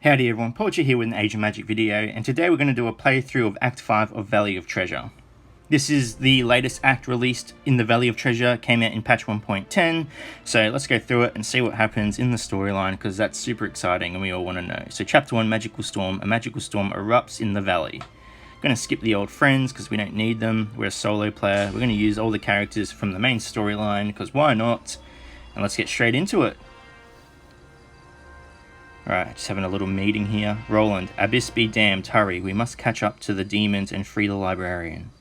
Howdy everyone, Poacher here with an Age of Magic video, and today we're going to do a playthrough of Act 5 of Valley of Treasure. This is the latest act released in the Valley of Treasure, came out in patch 1.10, so let's go through it and see what happens in the storyline, because that's super exciting and we all want to know. So chapter 1, Magical Storm. A magical storm erupts in the valley. I'm going to skip the old friends because we don't need them, we're a solo player. We're going to use all the characters from the main storyline, because why not? And let's get straight into it. Alright, just having a little meeting here. Roland, Abyss be damned, hurry, we must catch up to the demons and free the librarian.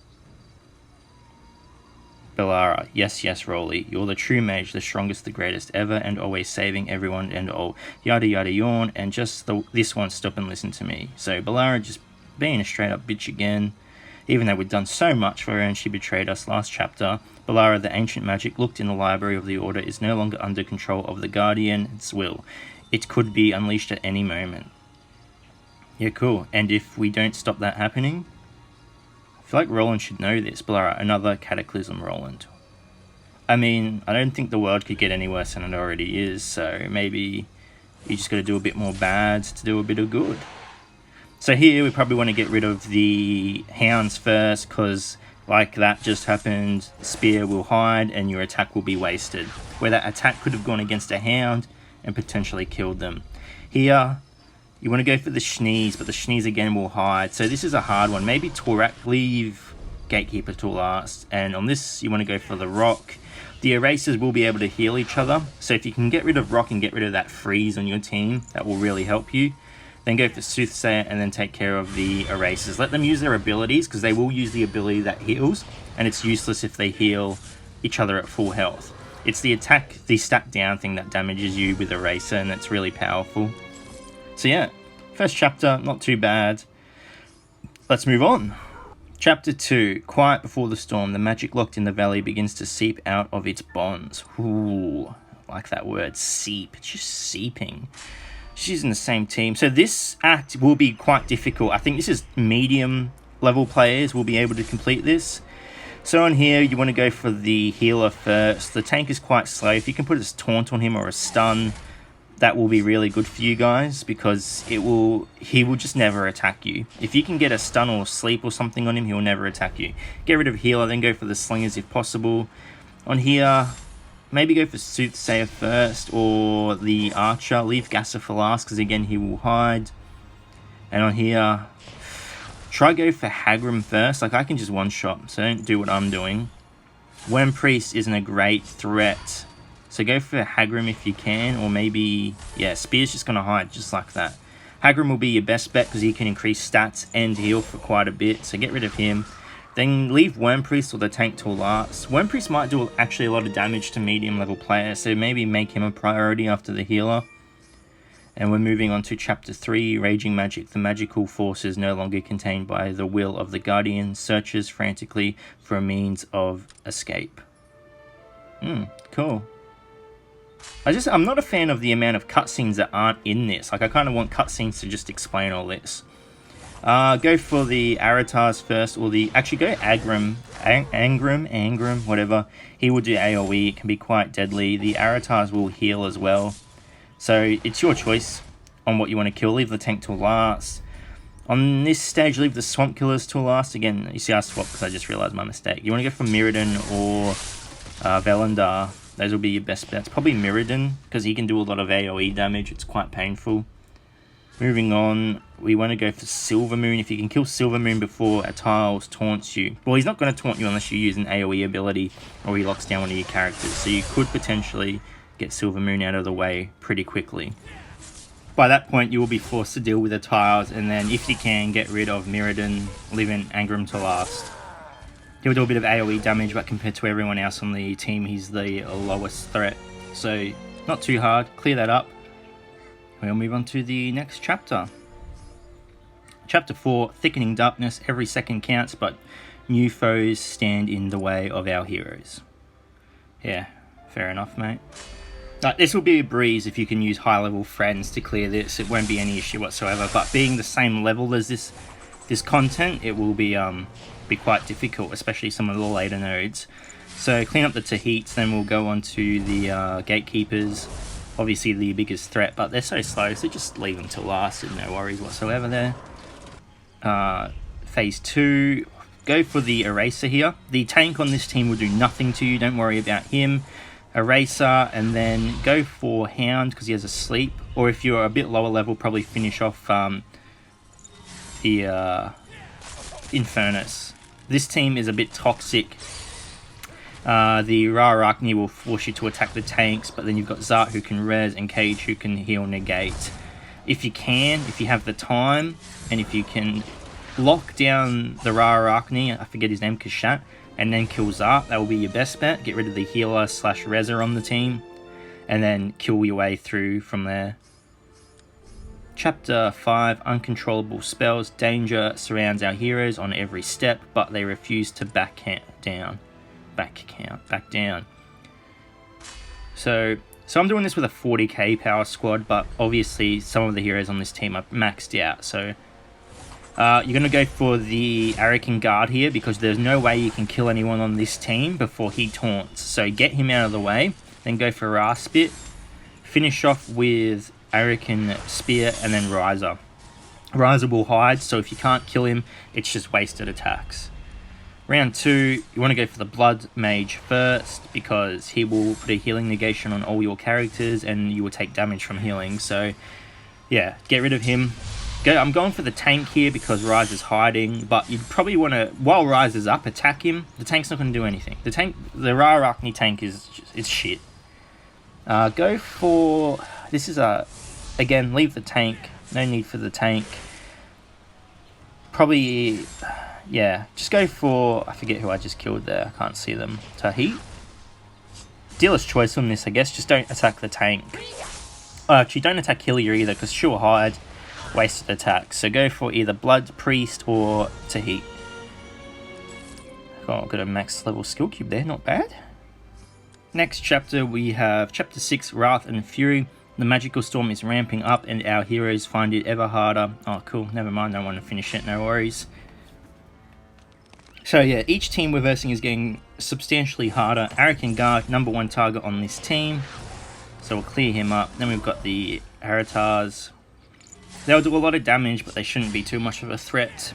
Bellara, yes, Rolly, you're the true mage, the strongest, the greatest ever, and always saving everyone and all. Yada yada yawn, and just this one, stop and listen to me. So Bellara just being a straight up bitch again. Even though we'd done so much for her and she betrayed us last chapter, Bellara, the ancient magic looked in the library of the Order, is no longer under control of the Guardian's will. It could be unleashed at any moment. Yeah, cool. And if we don't stop that happening, I feel like Roland should know this. Bellara, another cataclysm, Roland. I mean, I don't think the world could get any worse than it already is, so maybe you just got to do a bit more bad to do a bit of good. So here we probably want to get rid of the hounds first, because like that just happened, spear will hide and your attack will be wasted. Where that attack could have gone against a hound and potentially killed them. Here, you want to go for the Schneeze, but the Schneeze again will hide. So this is a hard one. Maybe Torak, leave Gatekeeper to last. And on this, you want to go for the Rock. The Erasers will be able to heal each other. So if you can get rid of Rock and get rid of that freeze on your team, that will really help you. Then go for Soothsayer and then take care of the Erasers. Let them use their abilities, because they will use the ability that heals. And it's useless if they heal each other at full health. It's the attack, the stack down thing that damages you with Eraser, and it's really powerful. So yeah, first chapter, not too bad. Let's move on. Chapter 2, Quiet Before the Storm. The magic locked in the valley begins to seep out of its bonds. Ooh, I like that word, seep. It's just seeping. She's in the same team. So this act will be quite difficult. I think this is medium level players will be able to complete this. So on here, you want to go for the healer first. The tank is quite slow. If you can put a taunt on him or a stun, that will be really good for you guys, because he will just never attack you. If you can get a stun or sleep or something on him, he will never attack you. Get rid of healer, then go for the slingers if possible. On here, maybe go for Soothsayer first or the archer. Leave Gasser for last, because again, he will hide. And on here, try go for Hagram first. Like, I can just one-shot, so don't do what I'm doing. Worm Priest isn't a great threat, so go for Hagram if you can, or maybe, yeah, Spear's just going to hide just like that. Hagram will be your best bet, because he can increase stats and heal for quite a bit, so get rid of him. Then leave Worm Priest or the tank till last. Worm Priest might do actually a lot of damage to medium level players, so maybe make him a priority after the healer. And we're moving on to Chapter 3, Raging Magic. The magical force is no longer contained by the will of the Guardian. Searches frantically for a means of escape. Cool. I'm not a fan of the amount of cutscenes that aren't in this. Like, I kind of want cutscenes to just explain all this. Go for the Aratars first, or actually go Angram, whatever. He will do AoE, it can be quite deadly. The Aratars will heal as well. So it's your choice on what you want to kill. Leave the tank till last. On this stage, leave the swamp killers till last. Again, you see I swapped because I just realized my mistake. You want to go for Mirrodin or Velandar. Those will be your best bets. Probably Mirrodin, because he can do a lot of AoE damage. It's quite painful. Moving on, we want to go for Silvermoon. If you can kill Silvermoon before a Tiles taunts you. Well, he's not going to taunt you unless you use an AoE ability or he locks down one of your characters. So you could potentially get Silvermoon out of the way pretty quickly. By that point, you will be forced to deal with the Tiles, and then if you can, get rid of Mirrodin, leaving Angram to last. He'll do a bit of AoE damage, but compared to everyone else on the team, he's the lowest threat. So, not too hard. Clear that up. We'll move on to the next chapter. Chapter 4, Thickening Darkness. Every second counts, but new foes stand in the way of our heroes. Yeah, fair enough, mate. This will be a breeze if you can use high-level friends to clear this. It won't be any issue whatsoever, but being the same level as this content, it will be quite difficult, especially some of the later nodes. So clean up the Tahits, then we'll go on to the Gatekeepers. obviously the biggest threat, but they're so slow, so just leave them till last and no worries whatsoever there. Phase 2, go for the Eraser here. The tank on this team will do nothing to you, don't worry about him. Eraser, and then go for Hound because he has a sleep, or if you're a bit lower level, probably finish off the Infernus. This team is a bit toxic. The Ra-Arachne will force you to attack the tanks, but then you've got Zart who can res and Cage who can heal negate. If you have the time, and if you can lock down the Ra-Arachne, I forget his name, Kashat, and then kill Zart, that will be your best bet. Get rid of the healer / reser on the team, and then kill your way through from there. Chapter 5, Uncontrollable Spells. Danger surrounds our heroes on every step, but they refuse to back down. So I'm doing this with a 40k power squad, but obviously some of the heroes on this team are maxed out, so you're going to go for the Arakan Guard here because there's no way you can kill anyone on this team before he taunts. So get him out of the way, then go for Raspit, finish off with Arakan Spear, and then Riser. Riser will hide, so if you can't kill him, it's just wasted attacks. Round 2, you want to go for the Blood Mage first because he will put a healing negation on all your characters and you will take damage from healing. So yeah, get rid of him. I'm going for the tank here because Riser's hiding, but you'd probably want to, while Riser's up, attack him. The tank's not going to do anything. The Ra-Arachne tank is shit. Go for, this is again, leave the tank. No need for the tank. Probably, yeah, just go for, I forget who I just killed there. I can't see them. Tahit? Dealer's choice on this, I guess. Just don't attack the tank. Actually, don't attack Hillier either because she'll hide. Wasted attack. So go for either Blood Priest or Tahit. Oh, got a max level skill cube there, not bad. Next chapter we have chapter 6, Wrath and Fury. The magical storm is ramping up and our heroes find it ever harder. Oh cool, never mind, I don't want to finish it, no worries. So yeah, each team we're versing is getting substantially harder. Arakan Guard, #1 target on this team. So we'll clear him up. Then we've got the Aratars. They'll do a lot of damage, but they shouldn't be too much of a threat.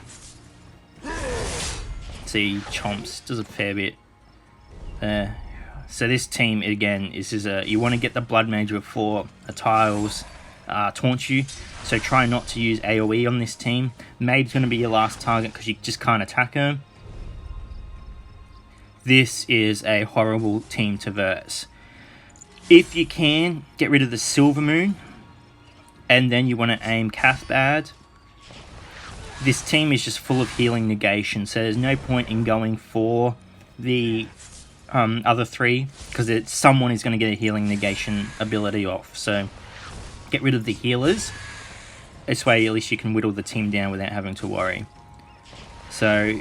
See, Chomps does a fair bit there. So this team, again, you want to get the Blood Mage before a Tiles taunts you. So try not to use AoE on this team. Mage's going to be your last target because you just can't attack her. This is a horrible team to verse. If you can, get rid of the Silver Moon. And then you want to aim Cathbad. This team is just full of healing negation, so there's no point in going for the other three, because someone is going to get a healing negation ability off. So get rid of the healers. This way at least you can whittle the team down without having to worry. So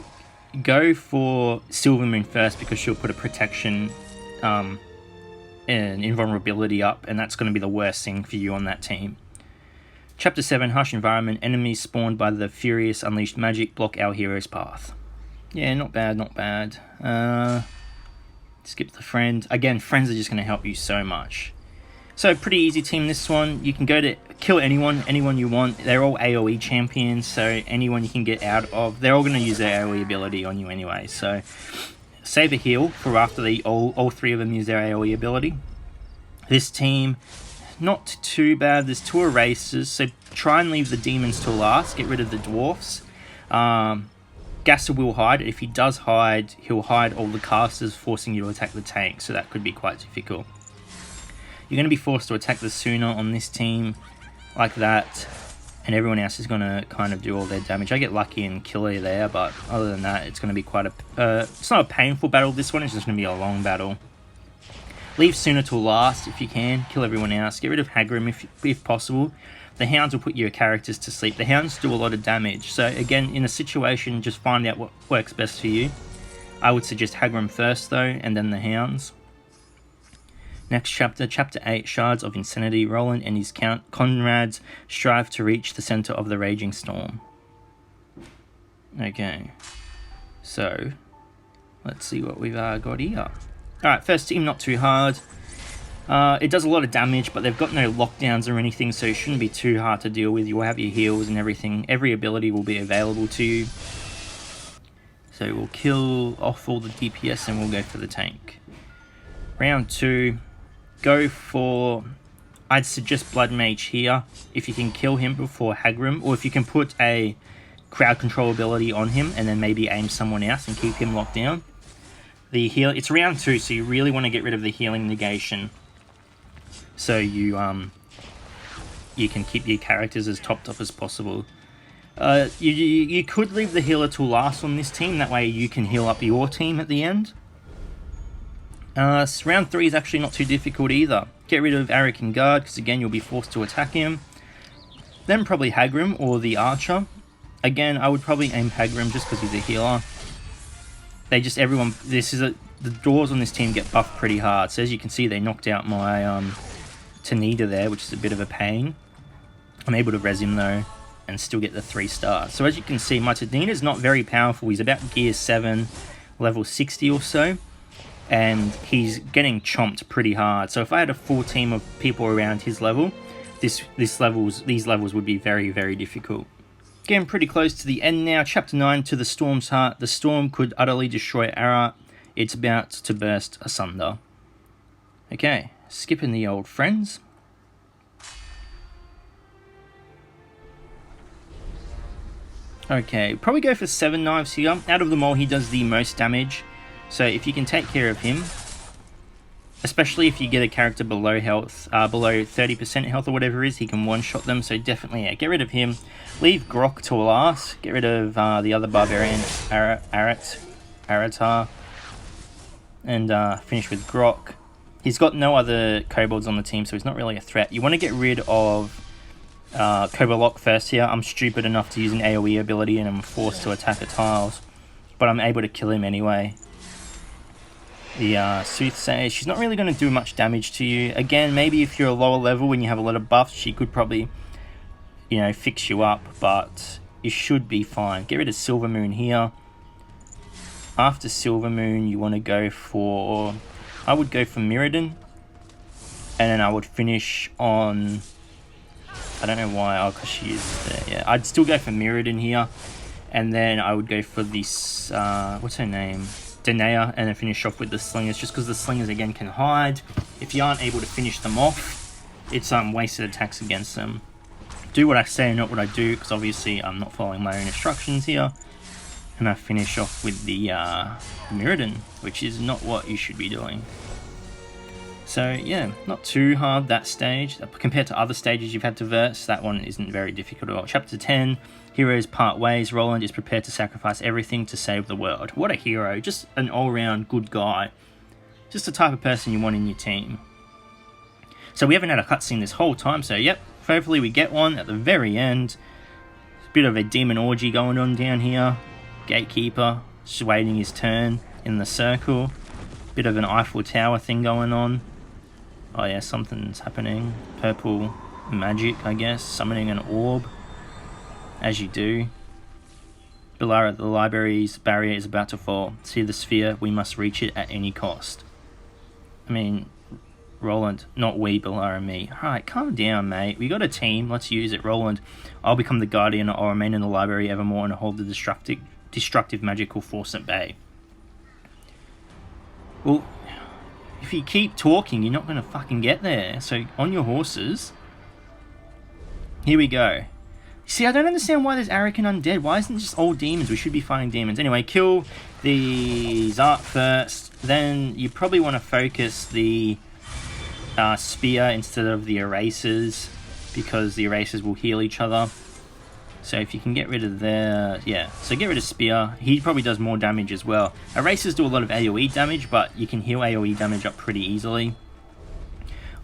go for Silver Moon first because she'll put a protection and invulnerability up, and that's going to be the worst thing for you on that team. Chapter 7, Harsh Environment. Enemies spawned by the Furious Unleashed Magic block our hero's path. Yeah, not bad, not bad. Skip the friend. Again, friends are just going to help you so much. So, pretty easy team this one. You can go to kill anyone you want. They're all AoE champions, so anyone you can get out of. They're all going to use their AoE ability on you anyway. So, save a heal for after all three of them use their AoE ability. This team, not too bad. There's 2 erasers, so try and leave the demons till last. Get rid of the dwarfs. Gasser will hide. If he does hide, he'll hide all the casters, forcing you to attack the tank, so that could be quite difficult. You're going to be forced to attack the Sooner on this team, like that, and everyone else is going to kind of do all their damage. I get lucky and kill her there, but other than that, it's going to be quite it's not a painful battle, this one. It's just going to be a long battle. Leave Sooner till last if you can. Kill everyone else. Get rid of Hagrim if possible. The Hounds will put your characters to sleep. The Hounds do a lot of damage. So again, in a situation, just find out what works best for you. I would suggest Hagrim first though, and then the Hounds. Next chapter, Chapter 8, Shards of Insanity. Roland and his comrades strive to reach the center of the raging storm. Okay. So, let's see what we've got here. Alright, first team, not too hard. It does a lot of damage, but they've got no lockdowns or anything, so it shouldn't be too hard to deal with. You'll have your heals and everything. Every ability will be available to you. So we'll kill off all the DPS and we'll go for the tank. Round 2, go for... I'd suggest Blood Mage here, if you can kill him before Hagrim, or if you can put a crowd control ability on him and then maybe aim someone else and keep him locked down. The heal, it's round 2, so you really want to get rid of the healing negation, so you can keep your characters as topped up as possible. You could leave the healer till last on this team, that way you can heal up your team at the end. Round 3 is actually not too difficult either. Get rid of Arakan Guard, because again you'll be forced to attack him. Then probably Hagrim or the Archer. Again, I would probably aim Hagrim just because he's a healer. The doors on this team get buffed pretty hard. So as you can see, they knocked out my Tanita there, which is a bit of a pain. I'm able to res him though, and still get the 3 stars. So as you can see, my Tanita is not very powerful. He's about gear 7, level 60 or so. And he's getting chomped pretty hard. So if I had a full team of people around his level, these levels would be very, very difficult. Getting pretty close to the end now. Chapter 9, to the Storm's Heart. The storm could utterly destroy Ara. It's about to burst asunder. Okay, skipping the old friends. Okay, probably go for 7 knives here. Out of them all, he does the most damage. So if you can take care of him, especially if you get a character below health, below 30% health or whatever it is, he can one-shot them. So definitely, yeah, get rid of him. Leave Grok to last. Get rid of the other barbarian, Aratar, and finish with Grok. He's got no other kobolds on the team, so he's not really a threat. You want to get rid of Kobolok first here. I'm stupid enough to use an AoE ability, and I'm forced to attack the tiles, but I'm able to kill him anyway. The Soothsayer, she's not really going to do much damage to you. Again, maybe if you're a lower level and you have a lot of buffs, she could probably, fix you up, but you should be fine. Get rid of Silvermoon here. After Silvermoon, you want to go for... I would go for Mirrodin, and then I would finish on... I don't know why, because she is there. Yeah, I'd still go for Mirrodin here, and then I would go for this... what's her name? Danae, and then finish off with the Slingers, just because the Slingers again can hide. If you aren't able to finish them off, it's wasted attacks against them. Do what I say, not what I do, because obviously I'm not following my own instructions here. And I finish off with the Mirrodin, which is not what you should be doing. So yeah, not too hard that stage. Compared to other stages you've had to verse, that one isn't very difficult at all. Chapter 10, Heroes Part Ways. Roland is prepared to sacrifice everything to save the world. What a hero, just an all-round good guy. Just the type of person you want in your team. So we haven't had a cutscene this whole time, so yep, hopefully we get one at the very end. Bit of a demon orgy going on down here. Gatekeeper, just waiting his turn in the circle. Bit of an Eiffel Tower thing going on. Oh yeah, something's happening. Purple magic, I guess. Summoning an orb. As you do. Below the library's barrier is about to fall. See the sphere, we must reach it at any cost. I mean, Roland, not we, Belar and me. Alright, calm down, mate. We got a team, let's use it. Roland, I'll become the guardian. I'll remain in the library evermore and hold the destructive magical force at bay. Well, if you keep talking, you're not going to fucking get there. So, on your horses. Here we go. See, I don't understand why there's Arakan undead. Why isn't it just all demons? We should be fighting demons. Anyway, kill the Zart first. Then you probably want to focus the spear instead of the erasers, because the erasers will heal each other. So if you can get rid of their... yeah, so get rid of spear. He probably does more damage as well. Erasers do a lot of AoE damage, but you can heal AoE damage up pretty easily.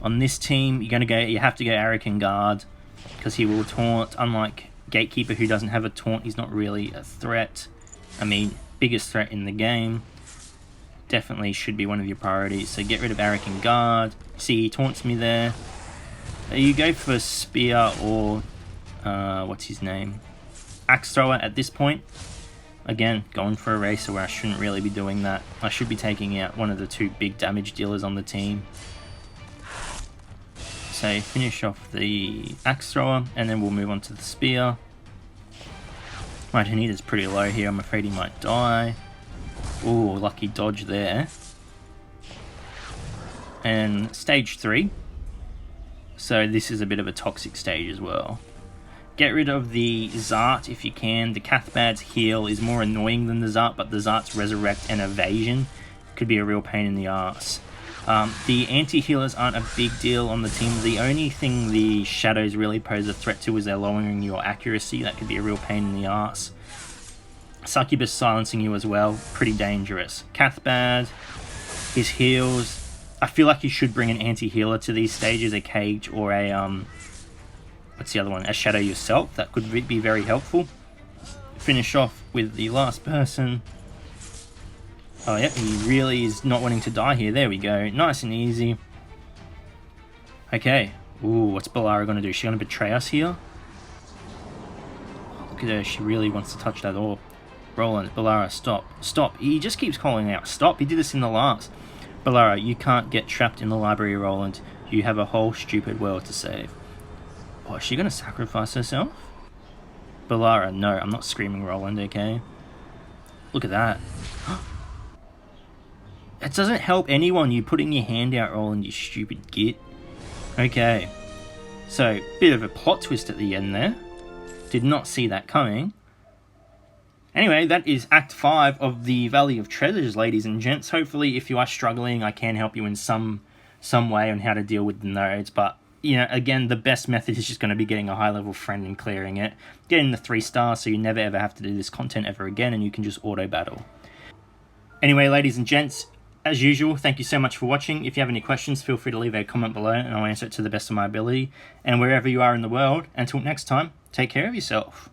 On this team, you have to go Arakan Guard, because he will taunt. Unlike Gatekeeper, who doesn't have a taunt, he's not really a threat. I mean, biggest threat in the game. Definitely should be one of your priorities. So get rid of Arakan Guard. See, he taunts me there. You go for Spear or... what's his name? Axe Thrower at this point. Again, going for Eraser where I shouldn't really be doing that. I should be taking out one of the two big damage dealers on the team. So finish off the axe thrower, and then we'll move on to the spear. My Tanita's pretty low here. I'm afraid he might die. Ooh, lucky dodge there. And stage 3. So this is a bit of a toxic stage as well. Get rid of the Zart if you can. The Cathbad's heal is more annoying than the Zart, but the Zart's resurrect and evasion could be a real pain in the ass. The anti-healers aren't a big deal on the team. The only thing the shadows really pose a threat to is they're lowering your accuracy. That could be a real pain in the ass. Succubus silencing you as well, pretty dangerous. Cathbad, his heals. I feel like you should bring an anti-healer to these stages, a Cage or a, what's the other one? A Shadow yourself. That could be very helpful. Finish off with the last person. Oh, yep, he really is not wanting to die here. There we go. Nice and easy. Okay. Ooh, what's Balara going to do? Is she going to betray us here? Look at her. She really wants to touch that orb. Roland, Balara, stop. Stop. He just keeps calling out. Stop. He did this in the last. Balara, you can't get trapped in the library, Roland. You have a whole stupid world to save. Oh, is she going to sacrifice herself? Balara, no. I'm not screaming Roland, okay? Look at that. It doesn't help anyone, you putting your hand out, Roland, you stupid git. Okay. So, bit of a plot twist at the end there. Did not see that coming. Anyway, that is Act 5 of the Valley of Treasures, ladies and gents. Hopefully, if you are struggling, I can help you in some way on how to deal with the nodes. But, you know, again, the best method is just going to be getting a high-level friend and clearing it. Getting the 3 stars so you never ever have to do this content ever again, and you can just auto-battle. Anyway, ladies and gents, as usual, thank you so much for watching. If you have any questions, feel free to leave a comment below, and I'll answer it to the best of my ability. And wherever you are in the world, until next time, take care of yourself.